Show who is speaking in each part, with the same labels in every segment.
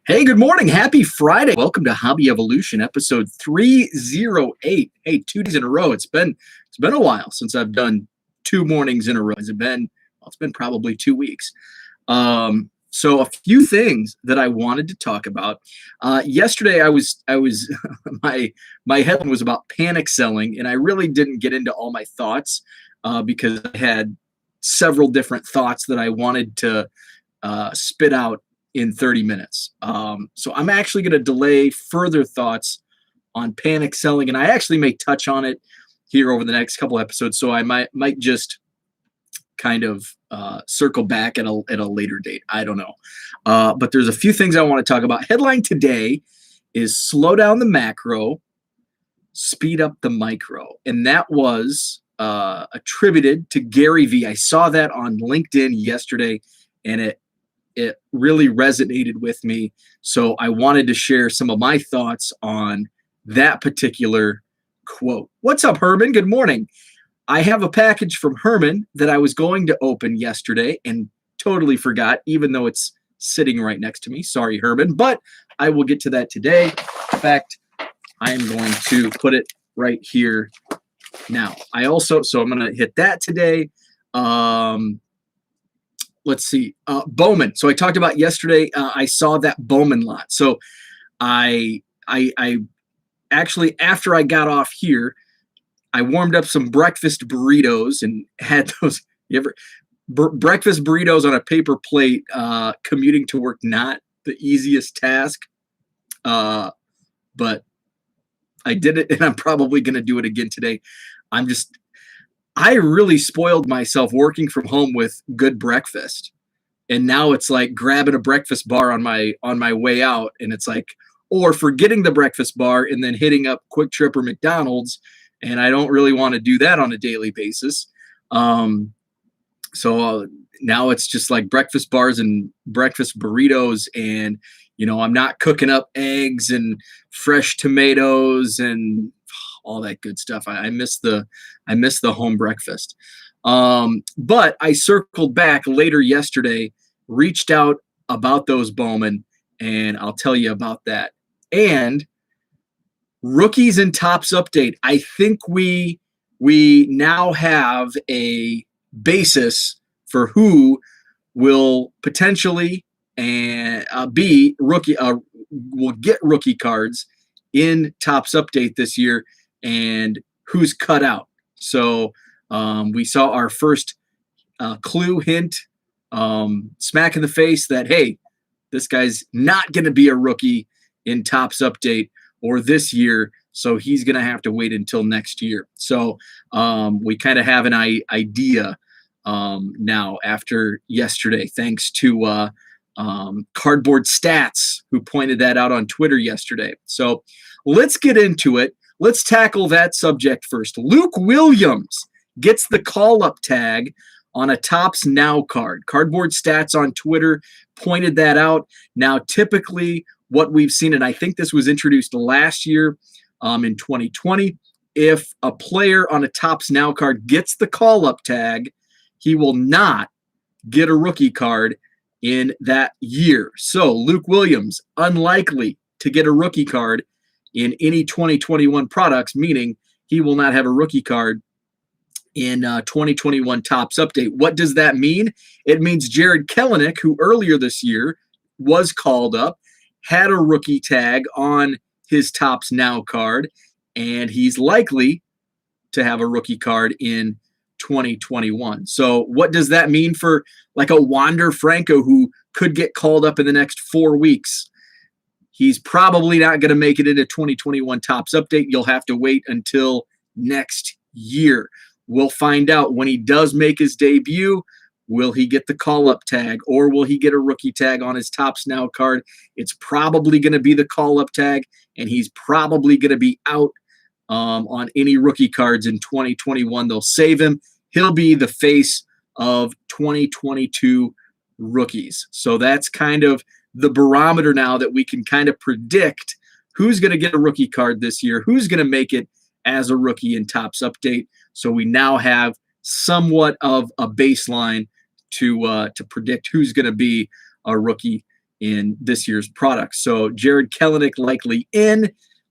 Speaker 1: Hey, good morning. Happy Friday. Welcome to Hobby Evolution, episode 308. Hey, 2 days in a row. It's been a while since I've done 2 mornings in a row. Has it been? Well, it's been probably 2 weeks. So a few things that I wanted to talk about. Yesterday, I was my headline was about panic selling, and I really didn't get into all my thoughts because I had several different thoughts that I wanted to spit out in 30 minutes. So I'm actually going to delay further thoughts on panic selling, and I actually may touch on it here over the next couple episodes. So I might just kind of circle back at a later date. I don't know, but there's a few things I want to talk about. Headline today is slow down the macro, speed up the micro, and that was attributed to Gary Vee. I saw that on LinkedIn yesterday, and it really resonated with me. So I wanted to share some of my thoughts on that particular quote. What's up, Herman? Good morning. I have a package from Herman that I was going to open yesterday and totally forgot, even though it's sitting right next to me. Sorry, Herman, but I will get to that today. In fact, I am going to put it right here now. So I'm going to hit that today. Let's see, Bowman. So I talked about yesterday. I saw that Bowman lot. So I actually, after I got off here, I warmed up some breakfast burritos and had those. Breakfast burritos on a paper plate? Commuting to work, not the easiest task, but I did it, and I'm probably going to do it again today. I really spoiled myself working from home with good breakfast. And now it's like grabbing a breakfast bar on my way out, and it's like, or forgetting the breakfast bar and then hitting up Quick Trip or McDonald's, and I don't really want to do that on a daily basis. So now it's just like breakfast bars and breakfast burritos, and I'm not cooking up eggs and fresh tomatoes and all that good stuff. I miss the home breakfast. But I circled back later yesterday, reached out about those Bowman, and I'll tell you about that. And rookies and tops update. I think we now have a basis for who will potentially be rookie. Will get rookie cards in Tops Update this year, and who's cut out. So we saw our first clue, hint, smack in the face that, hey, this guy's not going to be a rookie in Tops Update or this year, so he's going to have to wait until next year. So we kind of have an idea now after yesterday, thanks to Cardboard Stats, who pointed that out on Twitter yesterday. So let's get into it. Let's tackle that subject first. Luke Williams gets the call-up tag on a Topps Now card. Cardboard Stats on Twitter pointed that out. Now, typically what we've seen, and I think this was introduced last year in 2020, if a player on a Topps Now card gets the call-up tag, he will not get a rookie card in that year. So Luke Williams, unlikely to get a rookie card in any 2021 products, meaning he will not have a rookie card in 2021 Tops Update. What does that mean? It means Jared Kelenic, who earlier this year was called up, had a rookie tag on his Topps Now card, and he's likely to have a rookie card in 2021. So what does that mean for like a Wander Franco who could get called up in the next 4 weeks? He's probably not going to make it into 2021 Tops Update. You'll have to wait until next year. We'll find out when he does make his debut. Will he get the call-up tag, or will he get a rookie tag on his Topps Now card? It's probably going to be the call-up tag, and he's probably going to be out on any rookie cards in 2021. They'll save him. He'll be the face of 2022 rookies. So that's kind of the barometer now that we can kind of predict who's going to get a rookie card this year, who's going to make it as a rookie in Tops Update. So we now have somewhat of a baseline to predict who's going to be a rookie in this year's product. So Jared Kelenic likely in,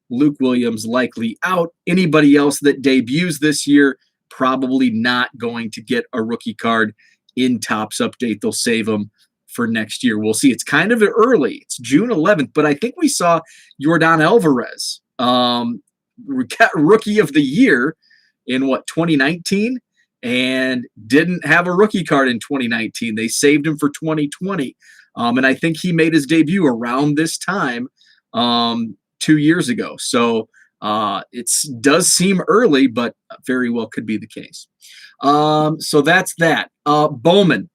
Speaker 1: Luke Williams likely out. Anybody else that debuts this year probably not going to get a rookie card in Topps Update. They'll save them for next year. We'll see. It's kind of early. It's June 11th, but I think we saw Yordan Alvarez, rookie of the year in 2019, and didn't have a rookie card in 2019. They saved him for 2020. And I think he made his debut around this time 2 years ago. So it does seem early, but very well could be the case. So that's that. Bowman.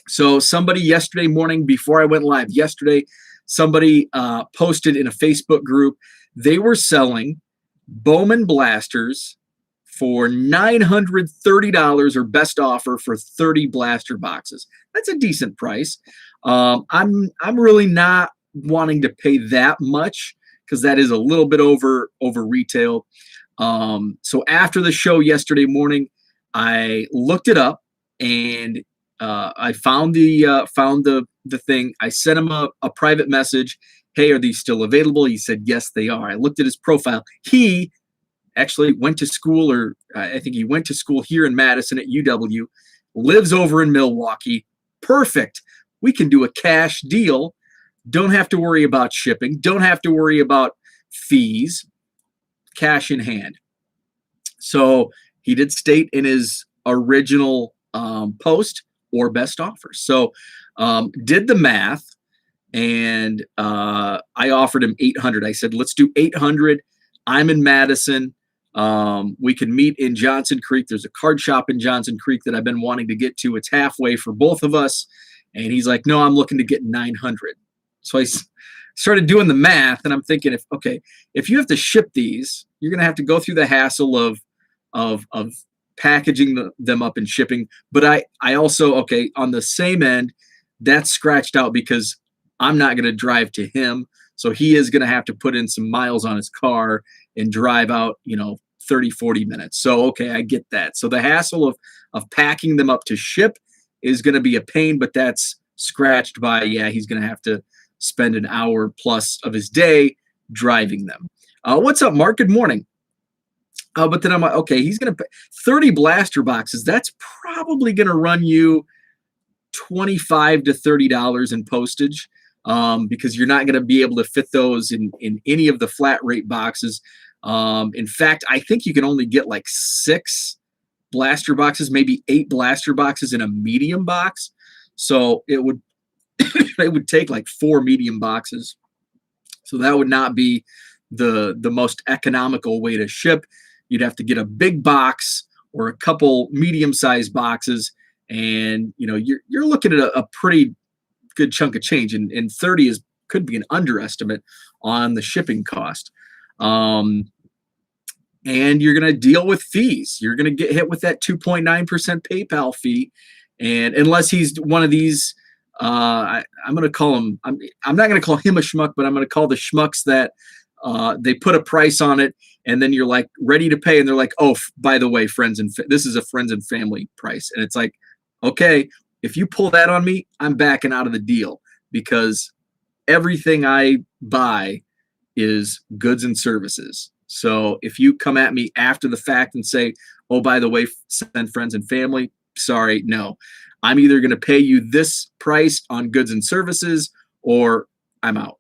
Speaker 1: So somebody yesterday morning, before I went live yesterday, somebody posted in a Facebook group, they were selling Bowman blasters for $930, or best offer for 30 blaster boxes. That's a decent price. I'm really not wanting to pay that much, because that is a little bit over retail. So after the show yesterday morning, I looked it up, and I found the thing. I sent him a private message. Hey, are these still available? He said, yes, they are. I looked at his profile. He actually went to school, or I think he went to school here in Madison at UW, lives over in Milwaukee. Perfect. We can do a cash deal. Don't have to worry about shipping. Don't have to worry about fees. Cash in hand. So he did state in his original post, or best offer. So did the math, and I offered him 800. I said, let's do 800. I'm in Madison. We can meet in Johnson Creek. There's a card shop in Johnson Creek that I've been wanting to get to. It's halfway for both of us. And he's like, no, I'm looking to get 900. So I started doing the math, and I'm thinking, if you have to ship these, you're going to have to go through the hassle of packaging them up and shipping. But I also, on the same end, that's scratched out because I'm not going to drive to him. So he is going to have to put in some miles on his car and drive out, 30, 40 minutes. So, I get that. So the hassle of packing them up to ship is going to be a pain, but that's scratched by, he's going to have to spend an hour plus of his day driving them. What's up, Mark? Good morning. But then I'm like, he's going to pay 30 blaster boxes. That's probably going to run you $25 to $30 in postage, because you're not going to be able to fit those in any of the flat rate boxes. In fact, I think you can only get like 6 blaster boxes, maybe 8 blaster boxes in a medium box. So it would it would take like 4 medium boxes. So that would not be the most economical way to ship. You'd have to get a big box or a couple medium-sized boxes, and you're looking at a pretty good chunk of change. And 30 could be an underestimate on the shipping cost. And you're going to deal with fees. You're going to get hit with that 2.9% PayPal fee. And unless he's one of these, I'm going to call him, I'm not going to call him a schmuck, but I'm going to call the schmucks that they put a price on it, and then you're like ready to pay, and they're like, oh, by the way, this is a friends and family price. And it's like, if you pull that on me, I'm backing out of the deal, because everything I buy is goods and services. So if you come at me after the fact and say, oh, by the way, send friends and family, sorry, no. I'm either going to pay you this price on goods and services, or I'm out.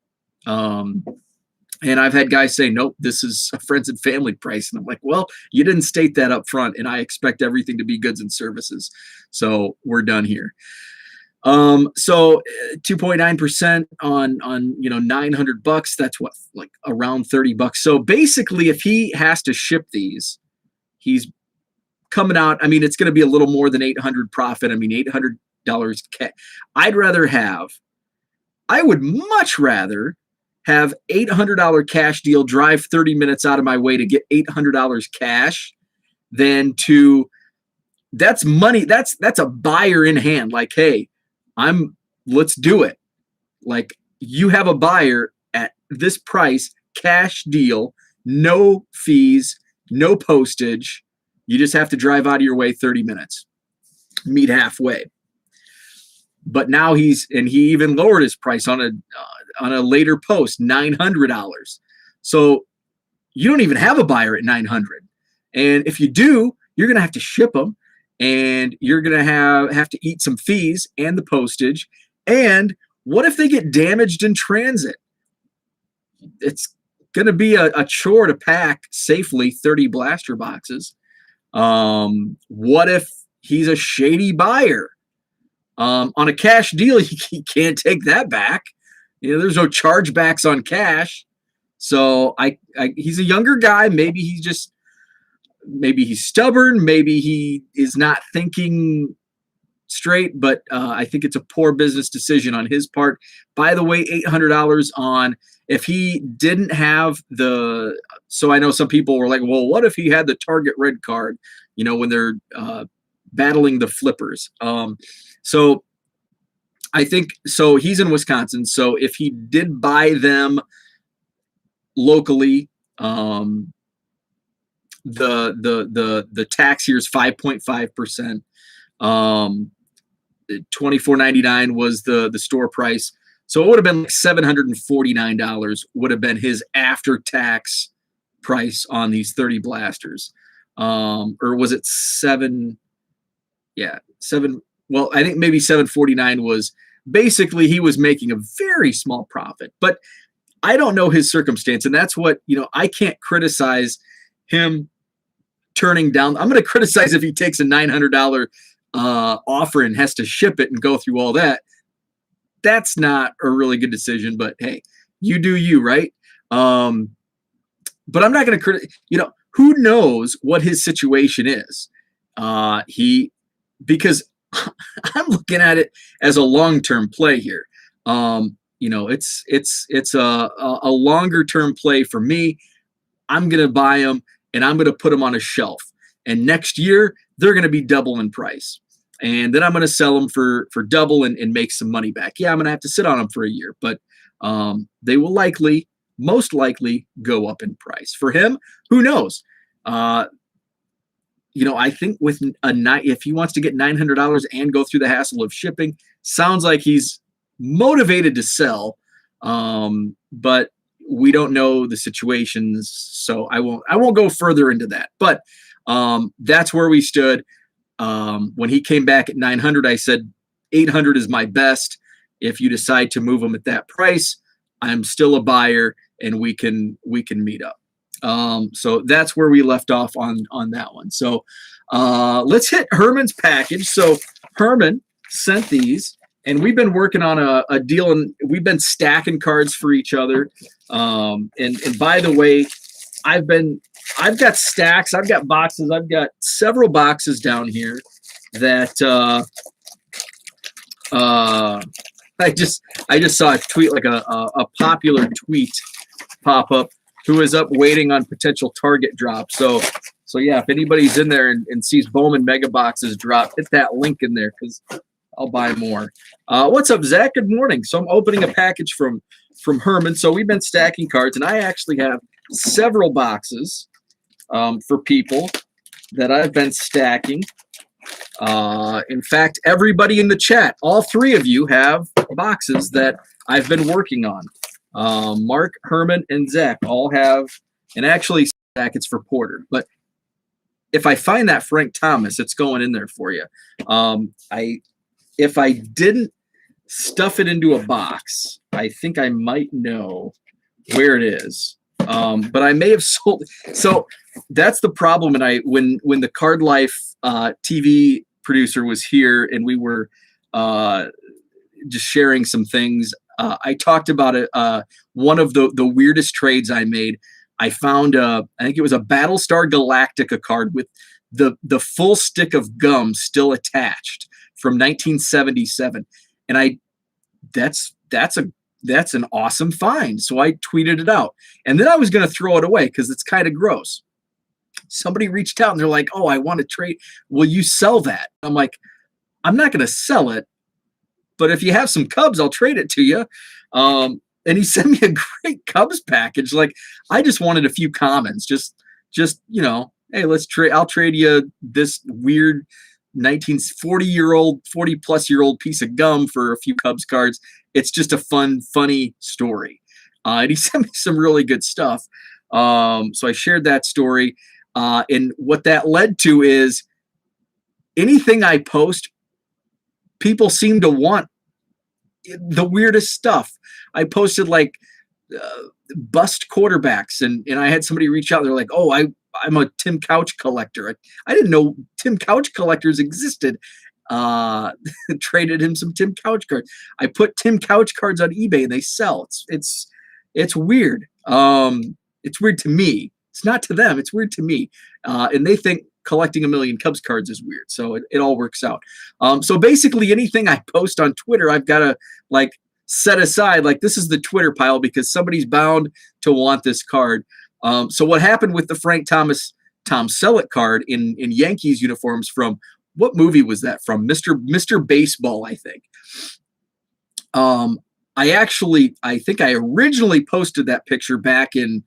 Speaker 1: And I've had guys say, nope, this is a friends and family price. And I'm like, well, you didn't state that up front, and I expect everything to be goods and services. So we're done here. So 2.9% on $900, that's what, like around $30. So basically, if he has to ship these, he's coming out. I mean, it's going to be a little more than 800 profit. I mean, $800. I would much rather have $800 cash deal, drive 30 minutes out of my way to get $800 cash, than that's money. That's a buyer in hand. Like, hey, let's do it. Like, you have a buyer at this price, cash deal, no fees, no postage. You just have to drive out of your way 30 minutes, meet halfway. but now he even lowered his price on a later post, $900. So you don't even have a buyer at 900. And if you do, you're going to have to ship them, and you're going to have to eat some fees and the postage. And what if they get damaged in transit? It's going to be a chore to pack safely 30 blaster boxes. What if he's a shady buyer? On a cash deal, you can't take that back. There's no chargebacks on cash. So he's a younger guy. Maybe he's stubborn. Maybe he is not thinking straight, but I think it's a poor business decision on his part. By the way, $800 on, if he didn't have so I know some people were like, well, what if he had the Target red card, when they're battling the flippers? So I think, so he's in Wisconsin. So if he did buy them locally, the tax here is 5.5%. $24.99 was the store price. So it would have been like $749 would have been his after-tax price on these 30 blasters. Or was it seven? Yeah, seven. Well, I think maybe 749 was basically he was making a very small profit. But I don't know his circumstance, and that's what, I can't criticize him turning down. I'm going to criticize if he takes a $900 offer and has to ship it and go through all that. That's not a really good decision, but hey, you do you, right? But I'm not going to criticize, who knows what his situation is. Because I'm looking at it as a long-term play here. It's a longer term play for me. I'm going to buy them and I'm going to put them on a shelf. And next year they're going to be double in price. And then I'm going to sell them for double and make some money back. Yeah, I'm going to have to sit on them for a year, but they will most likely go up in price. For him, who knows? I think with if he wants to get $900 and go through the hassle of shipping, sounds like he's motivated to sell. But we don't know the situations, so I won't go further into that. But that's where we stood. When he came back at 900, I said 800 is my best. If you decide to move them at that price, I'm still a buyer, and we can meet up. So that's where we left off on that one. So let's hit Herman's package. So Herman sent these, and we've been working on a deal, and we've been stacking cards for each other. And by the way, I've got stacks, I've got boxes, I've got several boxes down here that I just saw a tweet, like a popular tweet pop up, who is up waiting on potential Target drop. So yeah, if anybody's in there and sees Bowman mega boxes drop, hit that link in there because I'll buy more. What's up, Zach? Good morning. So I'm opening a package from Herman. So we've been stacking cards, and I actually have several boxes for people that I've been stacking. In fact, everybody in the chat, all three of you have boxes that I've been working on. Mark, Herman, and Zach all have, and actually Zach, it's for Porter. But if I find that Frank Thomas, it's going in there for you. If I didn't stuff it into a box, I think I might know where it is. But I may have sold it. So that's the problem. And when the Card Life TV producer was here and we were just sharing some things, I talked about it. One of the weirdest trades I made. I found I think it was a Battlestar Galactica card with the full stick of gum still attached from 1977, and that's an awesome find. So I tweeted it out, and then I was going to throw it away because it's kind of gross. Somebody reached out and they're like, "Oh, I want to trade. Will you sell that?" I'm like, "I'm not going to sell it, but if you have some Cubs, I'll trade it to you." And he sent me a great Cubs package. Like, I just wanted a few commons, just hey, let's trade. I'll trade you this weird 1940-year-old, 40-plus-year-old piece of gum for a few Cubs cards. It's just a fun, funny story. And he sent me some really good stuff. So I shared that story. And what that led to is anything I post, people seem to want the weirdest stuff. I posted like bust quarterbacks, and I had somebody reach out. They're like, "Oh, I'm a Tim Couch collector. I didn't know Tim Couch collectors existed." Traded him some Tim Couch cards. I put Tim Couch cards on eBay and they sell. It's weird. It's weird to me. It's not to them. It's weird to me. And they think collecting a million Cubs cards is weird. So it all works out. So basically anything I post on Twitter, I've got to like set aside, like this is the Twitter pile because somebody's bound to want this card. So what happened with the Frank Thomas Tom Selleck card in Yankees uniforms from what movie was that from? Mr. Baseball, I think. I think I originally posted that picture back in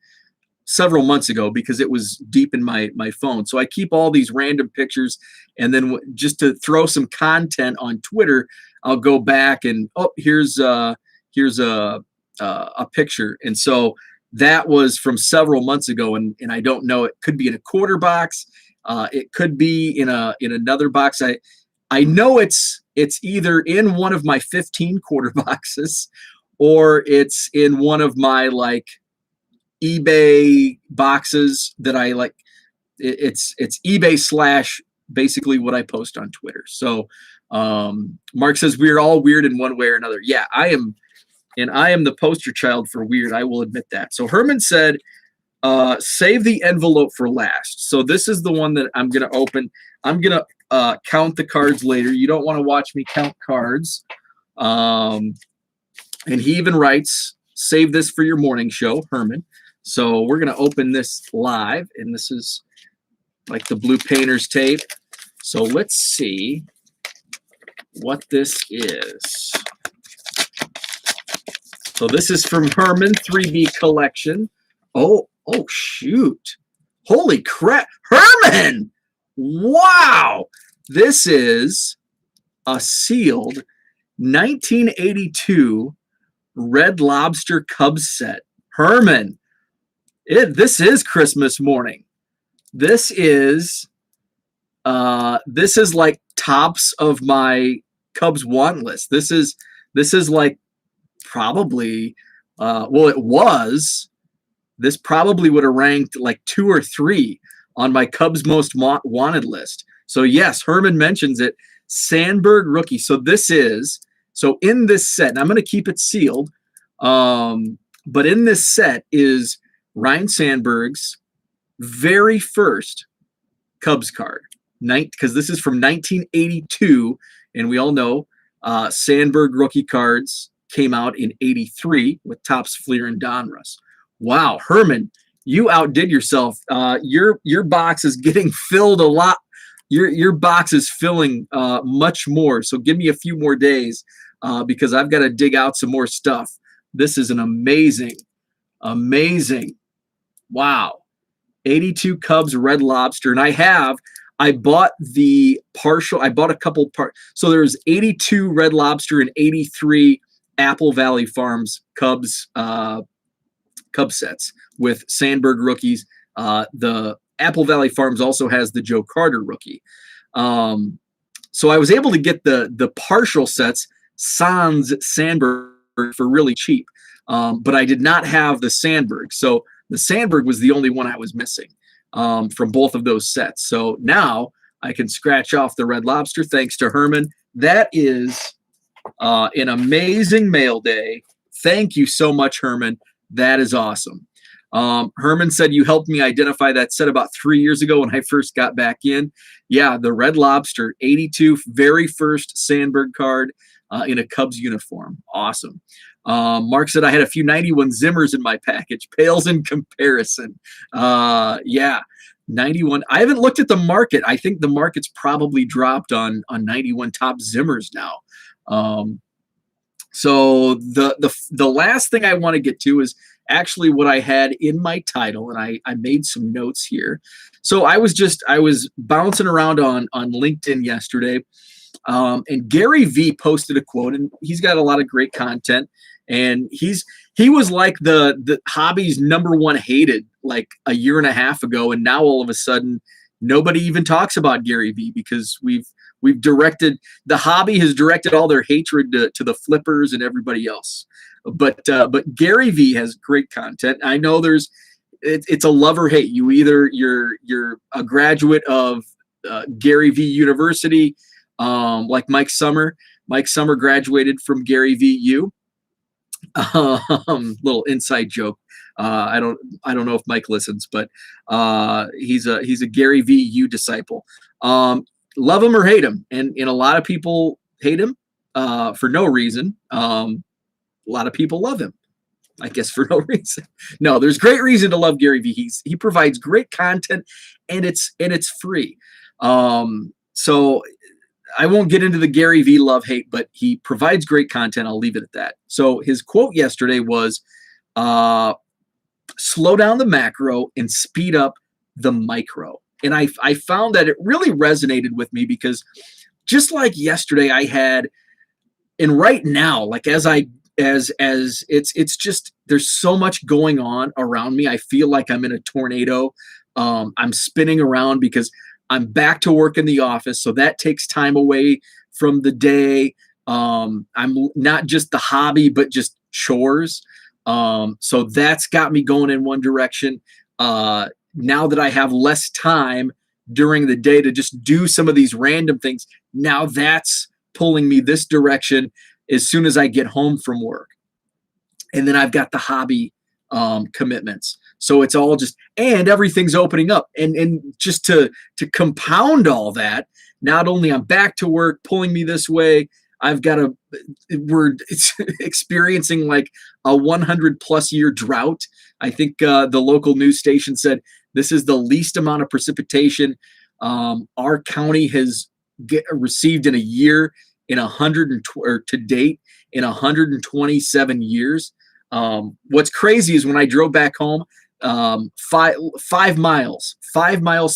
Speaker 1: several months ago because it was deep in my phone. So I keep all these random pictures, and then just to throw some content on Twitter, I'll go back and here's a picture. And so that was from several months ago, and I don't know. It could be in a quarter box. It could be in another box. I know it's either in one of my 15 quarter boxes, or it's in one of my like eBay boxes that I like. It's eBay / basically what I post on Twitter. So Mark says we're all weird in one way or another. Yeah, I am. And I am the poster child for weird. I will admit that. So Herman said, save the envelope for last. So this is the one that I'm going to open. I'm going to count the cards later. You don't want to watch me count cards. And he even writes, save this for your morning show, Herman. So we're going to open this live. And this is like the Blue Painters tape. So let's see what this is. So this is from Herman 3B collection. Oh, shoot. Holy crap. Herman! Wow! This is a sealed 1982 Red Lobster Cubs set. Herman, this is Christmas morning. This is like tops of my Cubs want list. This is like probably this probably would have ranked like 2 or 3 on my Cubs most wanted list. So yes, Herman mentions it. Sandberg rookie. So in this set, and I'm going to keep it sealed, but in this set is Ryne Sandberg's very first Cubs card, because this is from 1982, and we all know Sandberg rookie cards came out in 83 with Topps, Fleer, and Donruss. Wow, Herman, you outdid yourself. Your box is getting filled a lot. Your box is filling much more. So give me a few more days because I've got to dig out some more stuff. This is an amazing. Wow. 82 Cubs Red Lobster. And I bought a couple parts. So there's 82 Red Lobster and 83 Apple Valley Farms Cubs sets with Sandberg rookies. The Apple Valley Farms also has the Joe Carter rookie. So I was able to get the partial sets sans Sandberg for really cheap, but I did not have the Sandberg. So the Sandberg was the only one I was missing from both of those sets. So now I can scratch off the Red Lobster thanks to Herman. That is an amazing mail day. Thank you so much, Herman. That is awesome. Herman said you helped me identify that set about 3 years ago when I first got back in. Yeah, the Red Lobster, 82, very first Sandberg card in a Cubs uniform. Awesome. Mark said I had a few 91 Zimmers in my package. Pales in comparison. Yeah, 91. I haven't looked at the market. I think the market's probably dropped on 91 Topps Zimmers now. So the last thing I want to get to is actually what I had in my title, and I made some notes here. So I was bouncing around on LinkedIn yesterday, and Gary Vee posted a quote, and he's got a lot of great content. And he was like the hobby's number one hated like a year and a half ago, and now all of a sudden nobody even talks about Gary Vee because we've directed the hobby has directed all their hatred to the flippers and everybody else. But Gary Vee has great content. I know it's a love or hate. You're a graduate of Gary Vee University, like Mike Summer. Mike Summer graduated from Gary Vee U. Little inside joke. I don't know if Mike listens, but he's a Gary Vee U disciple. Love him or hate him, and a lot of people hate him for no reason. A lot of people love him, I guess, for no reason. No, there's great reason to love Gary Vee. He provides great content, and it's free. So I won't get into the Gary Vee love hate, but he provides great content. I'll leave it at that. So his quote yesterday was, slow down the macro and speed up the micro. And I found that it really resonated with me because just like yesterday I had, and right now, like as it's just, there's so much going on around me. I feel like I'm in a tornado. I'm spinning around because I'm back to work in the office. So that takes time away from the day. I'm not just the hobby, but just chores. So that's got me going in one direction. Now that I have less time during the day to just do some of these random things, now that's pulling me this direction as soon as I get home from work. And then I've got the hobby commitments. So it's all just, and everything's opening up. And just to compound all that, not only I'm back to work, pulling me this way, it's experiencing like a 100+ year drought. I think the local news station said this is the least amount of precipitation our county has received in a year to date in 127 years. What's crazy is when I drove back home, 5 miles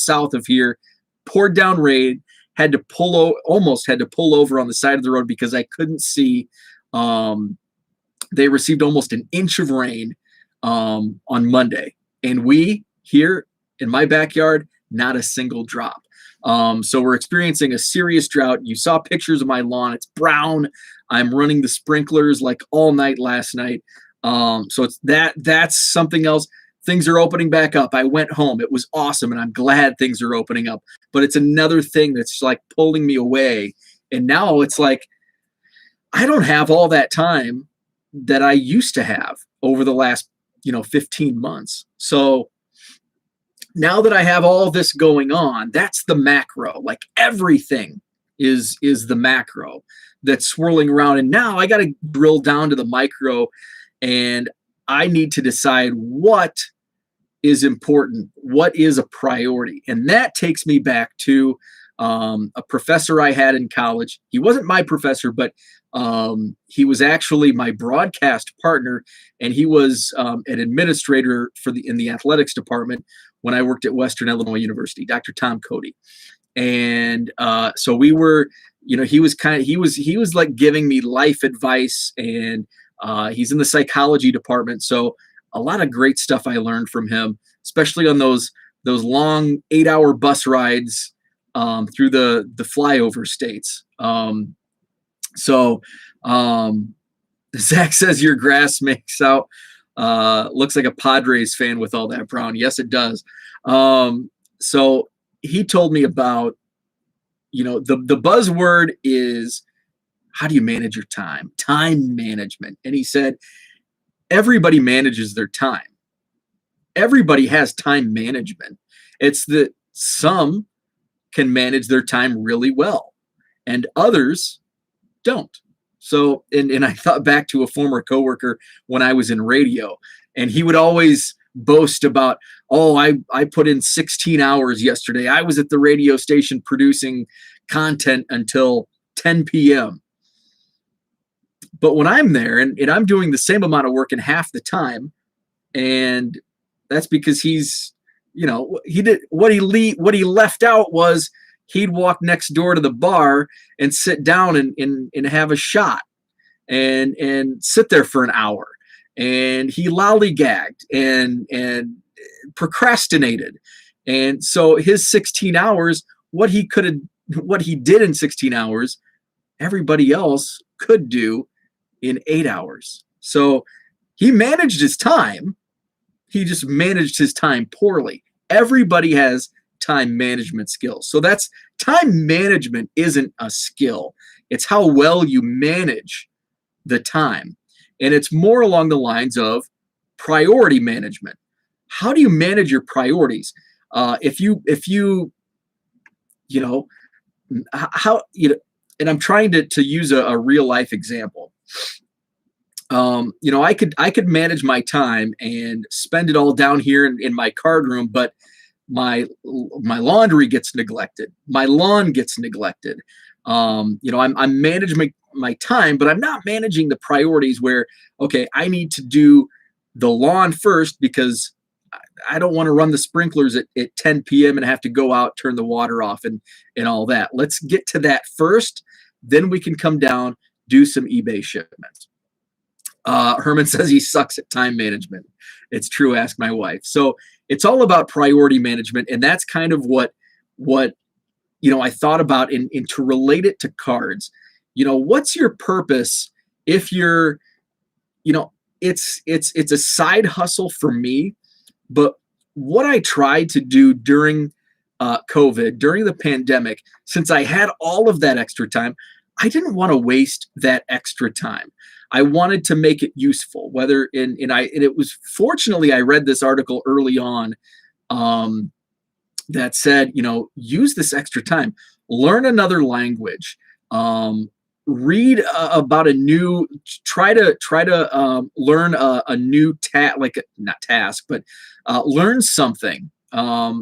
Speaker 1: south of here, poured down rain, almost had to pull over on the side of the road because I couldn't see. They received almost an inch of rain on Monday, and we here in my backyard, not a single drop. So we're experiencing a serious drought. You saw pictures of my lawn. It's brown. I'm running the sprinklers like all night last night. So it's that's something else. Things are opening back up. I went home. It was awesome, and I'm glad things are opening up. But it's another thing that's like pulling me away. And now it's like I don't have all that time that I used to have over the last 15 months. So now that I have all this going on, that's the macro. Like everything is the macro that's swirling around. And now I got to drill down to the micro, and I need to decide what is important, what is a priority. And that takes me back to a professor I had in college. He wasn't my professor, but he was actually my broadcast partner, and he was an administrator in the athletics department when I worked at Western Illinois University, Dr. Tom Cody. And so we were, he was like giving me life advice, and he's in the psychology department. So a lot of great stuff I learned from him, especially on those long 8-hour bus rides through the flyover states. Zach says your grass makes out looks like a Padres fan with all that brown. Yes, it does. So he told me about, the buzzword is how do you manage your time? Time management. And he said, everybody manages their time. Everybody has time management. It's that some can manage their time really well and others don't. So, and I thought back to a former coworker when I was in radio, and he would always boast about, oh, I put in 16 hours yesterday. I was at the radio station producing content until 10 p.m. But when I'm there and I'm doing the same amount of work in half the time, and that's because he's what he left out was he'd walk next door to the bar and sit down and have a shot and sit there for an hour. And he lollygagged and procrastinated. And so his 16 hours, what he did in 16 hours, everybody else could do in 8 hours. So he managed his time. He just managed his time poorly. Everybody has time management skills. So that's time management isn't a skill. It's how well you manage the time. And it's more along the lines of priority management. How do you manage your priorities? If you how and I'm trying to use a real life example. I could manage my time and spend it all down here in my card room, but my laundry gets neglected. My lawn gets neglected. I'm managing my time, but I'm not managing the priorities where, okay, I need to do the lawn first because I don't want to run the sprinklers at 10 p.m. and have to go out, turn the water off and all that. Let's get to that first. Then we can come down, do some eBay shipments. Herman says he sucks at time management. It's true. Ask my wife. So it's all about priority management. And that's kind of what I thought about and to relate it to cards. What's your purpose if you're, it's a side hustle for me, but what I tried to do during COVID, during the pandemic, since I had all of that extra time, I didn't want to waste that extra time. I wanted to make it useful, it was fortunately, I read this article early on that said, use this extra time, learn another language, read about try to learn a new learn something,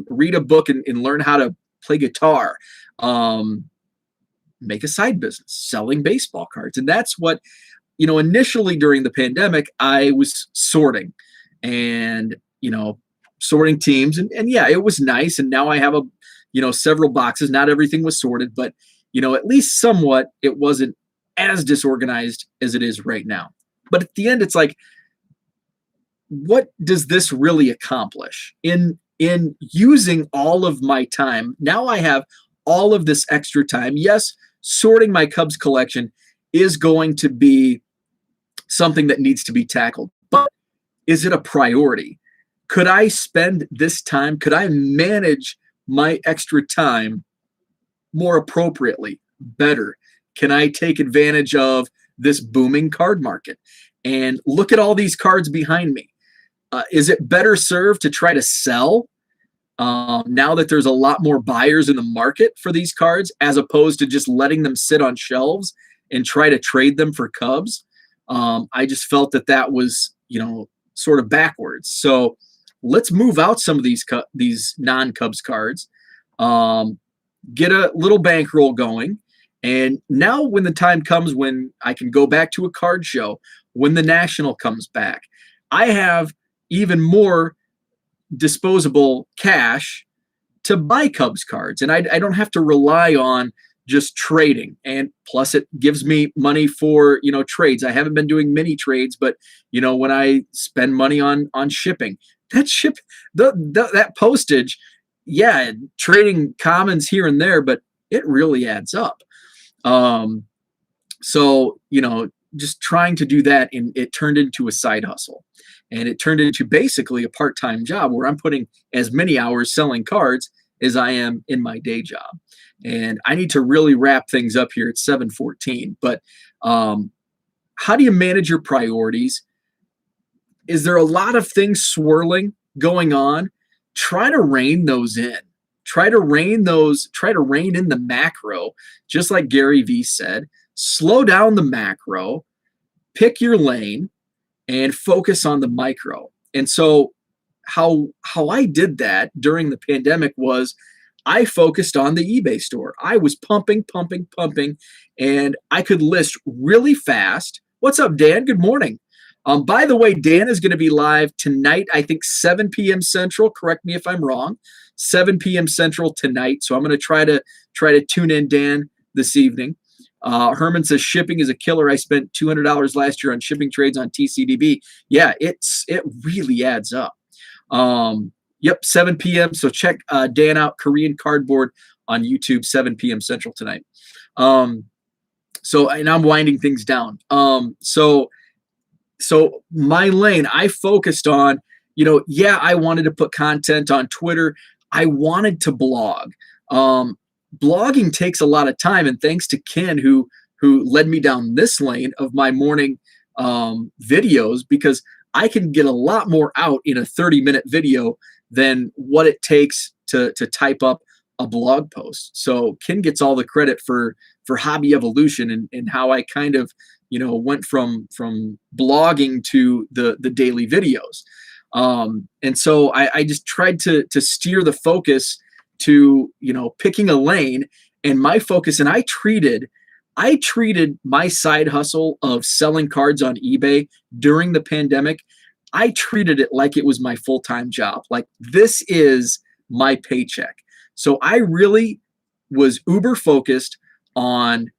Speaker 1: read a book and learn how to play guitar, make a side business selling baseball cards. And that's what, initially during the pandemic, I was sorting and, sorting teams and yeah, it was nice. And now I have several boxes. Not everything was sorted, but at least somewhat it wasn't as disorganized as it is right now. But at the end, it's like, what does this really accomplish in using all of my time? Now I have all of this extra time. Yes, sorting my Cubs collection is going to be something that needs to be tackled, but is it a priority? Could I spend this time? Could I manage my extra time more appropriately, better? Can I take advantage of this booming card market? And look at all these cards behind me. Is it better served to try to sell now that there's a lot more buyers in the market for these cards, as opposed to just letting them sit on shelves and try to trade them for Cubs? I just felt that was, sort of backwards. So let's move out some of these non-Cubs cards, get a little bankroll going. And now when the time comes when I can go back to a card show, when the National comes back, I have even more disposable cash to buy Cubs cards. And I don't have to rely on just trading. And plus it gives me money for, trades. I haven't been doing many trades, but when I spend money on shipping, that postage, yeah, trading commons here and there, but it really adds up. So, just trying to do that, and it turned into a side hustle, and it turned into basically a part-time job where I'm putting as many hours selling cards as I am in my day job. And I need to really wrap things up here at 7:14. But how do you manage your priorities? Is there a lot of things swirling going on? Try to rein those in. Try to rein in the macro, just like Gary Vee said. Slow down the macro, pick your lane, and focus on the micro. And so how I did that during the pandemic was I focused on the eBay store. I was pumping, and I could list really fast. What's up, Dan? Good morning. By the way, Dan is going to be live tonight, I think 7 p.m. Central. Correct me if I'm wrong. 7 p.m. Central tonight. So I'm going to try to tune in, Dan, this evening. Herman says shipping is a killer. I spent $200 last year on shipping trades on TCDB. Yeah, it really adds up. Yep, 7 p.m. So check Dan out, Korean Cardboard on YouTube, 7 p.m. Central tonight. So, and I'm winding things down. So my lane, I focused on, I wanted to put content on Twitter. I wanted to blog. Blogging takes a lot of time, and thanks to Ken who led me down this lane of my morning videos, because I can get a lot more out in a 30-minute video than what it takes to type up a blog post. So Ken gets all the credit for Hobby Evolution and how I kind of went from blogging to the daily videos. And so I just tried to steer the focus to, picking a lane, and my focus, and I treated my side hustle of selling cards on eBay during the pandemic. I treated it like it was my full-time job. Like, this is my paycheck. So I really was uber focused on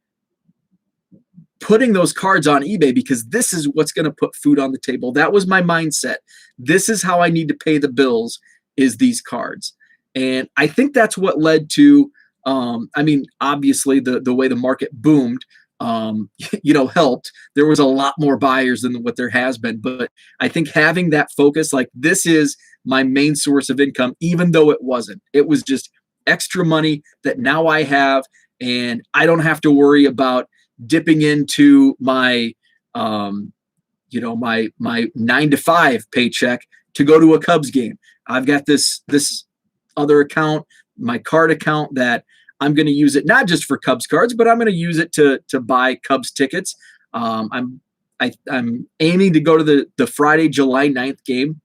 Speaker 1: putting those cards on eBay, because this is what's going to put food on the table. That was my mindset. This is how I need to pay the bills, is these cards. And I think that's what led to, obviously the way the market boomed, helped. There was a lot more buyers than what there has been. But I think having that focus, like, this is my main source of income, even though it wasn't. It was just extra money that now I have, and I don't have to worry about dipping into my, my 9-to-5 paycheck to go to a Cubs game. I've got this other account, my card account, that I'm going to use it not just for Cubs cards, but I'm going to use it to buy Cubs tickets. I'm aiming to go to the Friday, July 9th game,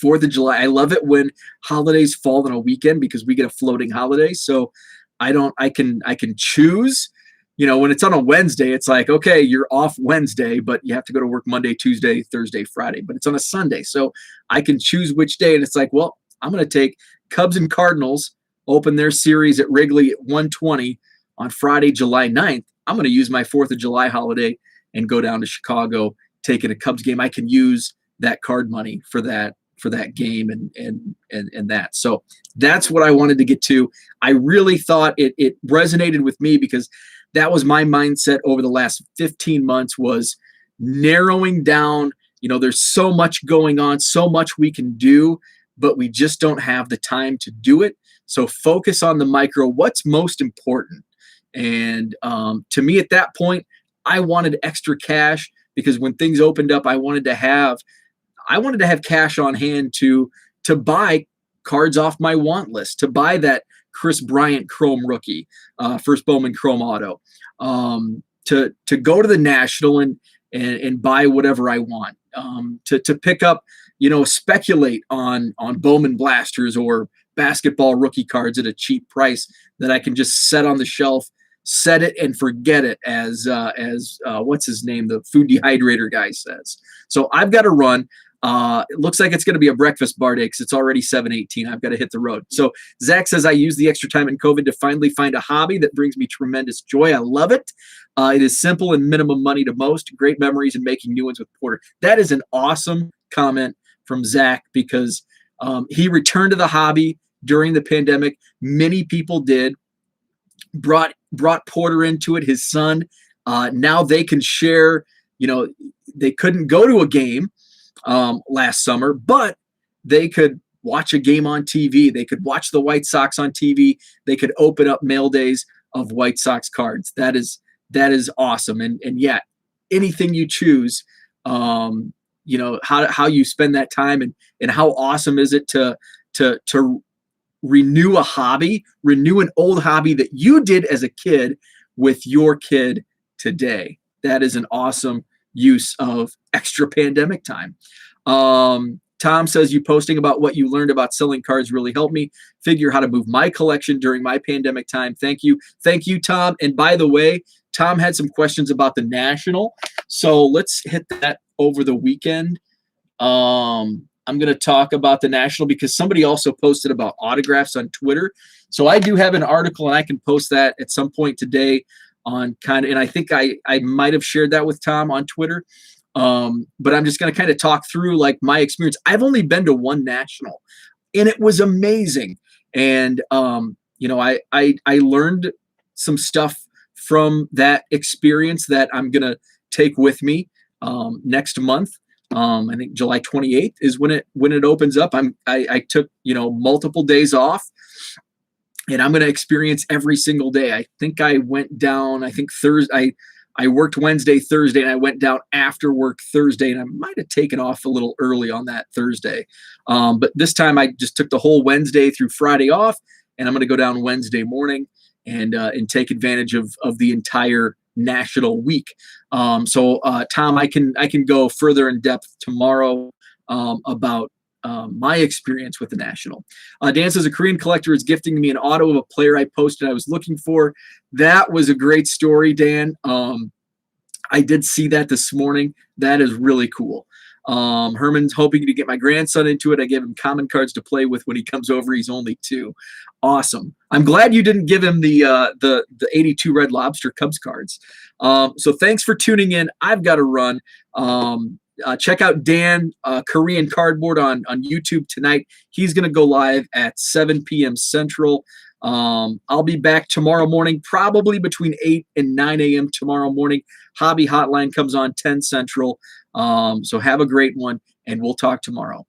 Speaker 1: 4th of July. I love it when holidays fall on a weekend, because we get a floating holiday. So I can choose, when it's on a Wednesday, it's like, okay, you're off Wednesday, but you have to go to work Monday, Tuesday, Thursday, Friday, but it's on a Sunday. So I can choose which day. And it's like, well, I'm going to take Cubs and Cardinals, open their series at Wrigley at 1:20 on Friday, July 9th. I'm going to use my 4th of July holiday and go down to Chicago, taking a Cubs game. I can use that card money for that game and that. So that's what I wanted to get to. I really thought it resonated with me, because that was my mindset over the last 15 months, was narrowing down. There's so much going on, so much we can do, but we just don't have the time to do it. So focus on the micro, what's most important. And to me at that point, I wanted extra cash, because when things opened up, I wanted to have cash on hand to buy cards off my want list, to buy that Chris Bryant Chrome rookie, first Bowman Chrome auto, to go to the National and buy whatever I want, to pick up, speculate on Bowman blasters or basketball rookie cards at a cheap price that I can just set on the shelf, set it and forget it, as what's his name, the food dehydrator guy says. So I've got to run. It looks like it's going to be a breakfast bar day, because it's already 7:18. I've got to hit the road. So Zach says, I use the extra time in COVID to finally find a hobby that brings me tremendous joy. I love it. It is simple and minimum money to most. Great memories and making new ones with Porter. That is an awesome comment from Zach, because he returned to the hobby during the pandemic. Many people did. Brought Porter into it, his son. Now they can share. They couldn't go to a game last summer, but they could watch a game on TV. They could watch the White Sox on TV. They could open up mail days of White Sox cards. That is awesome. And yeah, anything you choose, how you spend that time, and how awesome is it to renew a hobby, renew an old hobby that you did as a kid with your kid today. That is an awesome use of extra pandemic time. Tom says, you posting about what you learned about selling cards really helped me figure how to move my collection during my pandemic time. Thank you, Tom. And by the way, Tom had some questions about the National, so let's hit that over the weekend. I'm going to talk about the National because somebody also posted about autographs on Twitter. So I do have an article, and I can post that at some point today on and I think I might have shared that with Tom on Twitter. But I'm just going to kind of talk through like my experience. I've only been to one National, and it was amazing. And, I learned some stuff from that experience that I'm going to take with me next month. I think July 28th is when it opens up. I took, multiple days off, and I'm going to experience every single day. I think I went down, Thursday, I worked Wednesday, Thursday, and I went down after work Thursday, and I might have taken off a little early on that Thursday. But this time I just took the whole Wednesday through Friday off, and I'm going to go down Wednesday morning and take advantage of the entire National week. So Tom, I can go further in depth tomorrow about my experience with the National. Dan says a Korean collector is gifting me an auto of a player I posted I was looking for. That was a great story, Dan. I did see that this morning. That is really cool. Herman's hoping to get my grandson into it. I gave him common cards to play with when he comes over. He's only 2. Awesome. I'm glad you didn't give him the 82 Red Lobster Cubs cards. So thanks for tuning in. I've got to run. Check out Dan Korean Cardboard on YouTube tonight. He's going to go live at 7 p.m. Central. I'll be back tomorrow morning, probably between 8 and 9 a.m. tomorrow morning. Hobby Hotline comes on 10 Central. So have a great one, and we'll talk tomorrow.